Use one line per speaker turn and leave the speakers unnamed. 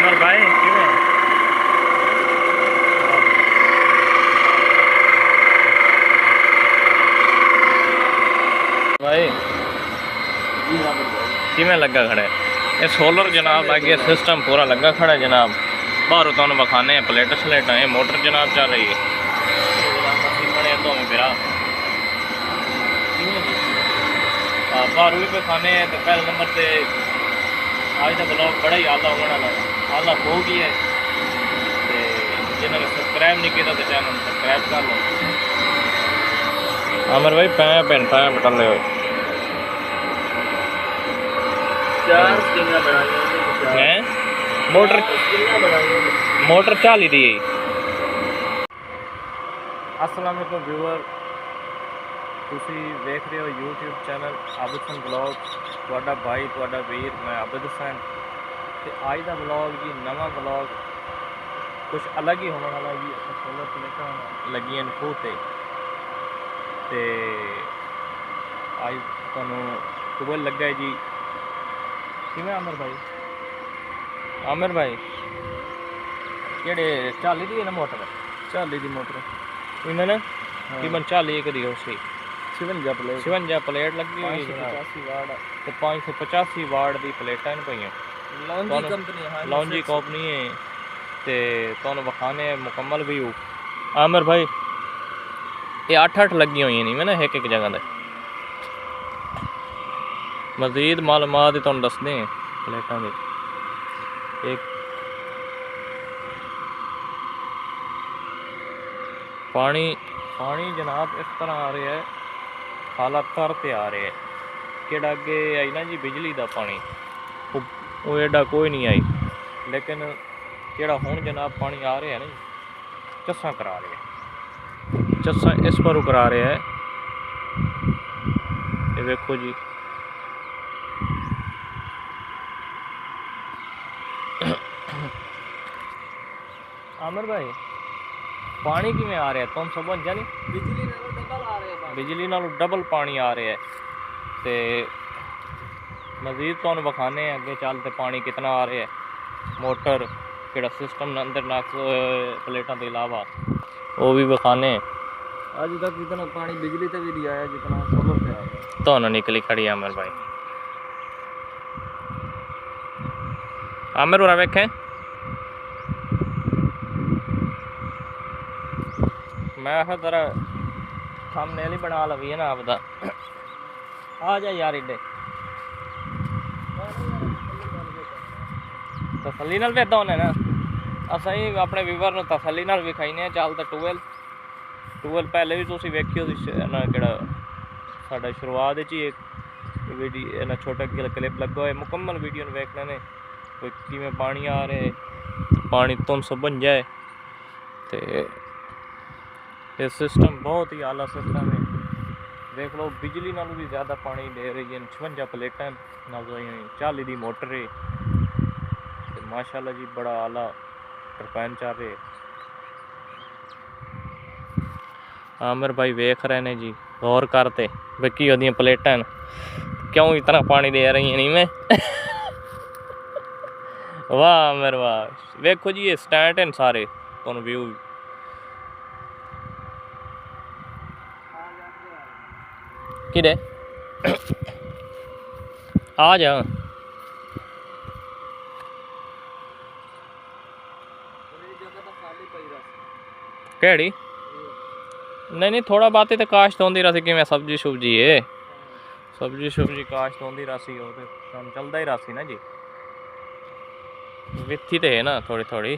आमर भाई किवें भाई किवें लगा खड़ा है? ये सोलर जनाब लगे सिस्टम पूरा लगा खड़ा है जनाब। बाहरों तुहानू विखाने प्लेट स्लेटा ये मोटर जनाब चल रही है बाहरों भी विखाने। तो पहले नंबर से आज का ब्लॉग बड़ा ही आला होने वाला आला हो गया है। जिन्होंने सब्सक्राइब नहीं किया तो चैनल सब्सक्राइब कर लो। आमिर भाई पैप बटन ले मोटर चाली दी। अस्सलाम वालेकुम व्यूअर, तुसी देख रहे हो YouTube channel Abid Hasan blog. तुहाडा भाई तुहाडा वीर मैं आबिद हसन। तो अज का ब्लॉग जी नवा ब्लॉग कुछ अलग ही होने वाला जी। सोलर प्लेटा लगियां खूह ते अज तुहानू टूबल लगा है जी। किवें आमिर भाई केड़े चाली दी है ना मोटर? चाली दी मोटर इन्हें ना तकरीबन 40 दी उसी 56 प्लेट लगी हुई है। 585 वाट की प्लेटा पे लॉन्जी कंपनी है। तो तुहानू विखाने मुकम्मल व्यू। आमिर भाई ये 8 लगी हुई नहीं मैं ना एक जगह से। मजीद मालूमात तुहानू दसदे हैं प्लेटा की। एक पानी जनाब इस तरह आ रहा है, खाला तर ते आ रहा है। कि अगे आई ना जी बिजली का पानी वो एडा कोई नहीं आई, लेकिन जोड़ा हुण जनाब पानी आ रहा है ना चस्सा करा रहा है। चस्सा इस पर करा रहा है, ये देखो जी। आमिर भाई पानी किवें आ रहा है तुम समझ नहीं? बिजली नालों डबल पानी आ रहा है। तो मजीद तुहानू विखाने अगे चलते पानी कितना आ रहा है। मोटर केड़ा सिस्टम अंदर नक्स प्लेटों के अलावा वो भी विखाने।
अज तक इतना पानी बिजली से भी नहीं आया जितना सोलर से आ रहा।
तुहानू निकली खड़ी आमिर भाई। आमिर उरा वेखें मैं जरा थंबनेल ही बना लवी है ना आपदा। आ जा यार इडे तसली नाल वेदा होने ना असा ही अपने व्यूवर नूं तसली नाल विखाईने। चल तो टूवल पहले भी तुसीं वेखियो ना केड़ा साडा शुरुआत ही एक वीडियो ना छोटा क्लिप लगा है। मुकम्मल वीडियो नूं वेखने ने कोई किवें पानी आ रहा है, पानी तुम समझ जाए। तो ये सिस्टम बहुत ही आला सिस्टम है। देख लो बिजली नालों भी ज़्यादा पानी दे रही है। 56 प्लेटा नाल 40 दी मोटर है। तो माशाल्लाह जी बड़ा आला टरपैन चल रहे। आमिर भाई वेख रहे ने जी, गौर करते बेकी ओदियां प्लेटा क्यों इतना पानी दे रही है नहीं मैं। वाह आमिर वाह, वेखो जी ये स्टैंड हैं सारे तुहानू व्यू किधे आ जा। केड़ी नहीं थोड़ा बातें तो काश्त होंदी रही कि सब्जी सुब्जी है। सब्जी काश्त होंदी रही वो तो काम चलता ही रही ना जी। विथी तो है ना थोड़ी थोड़ी।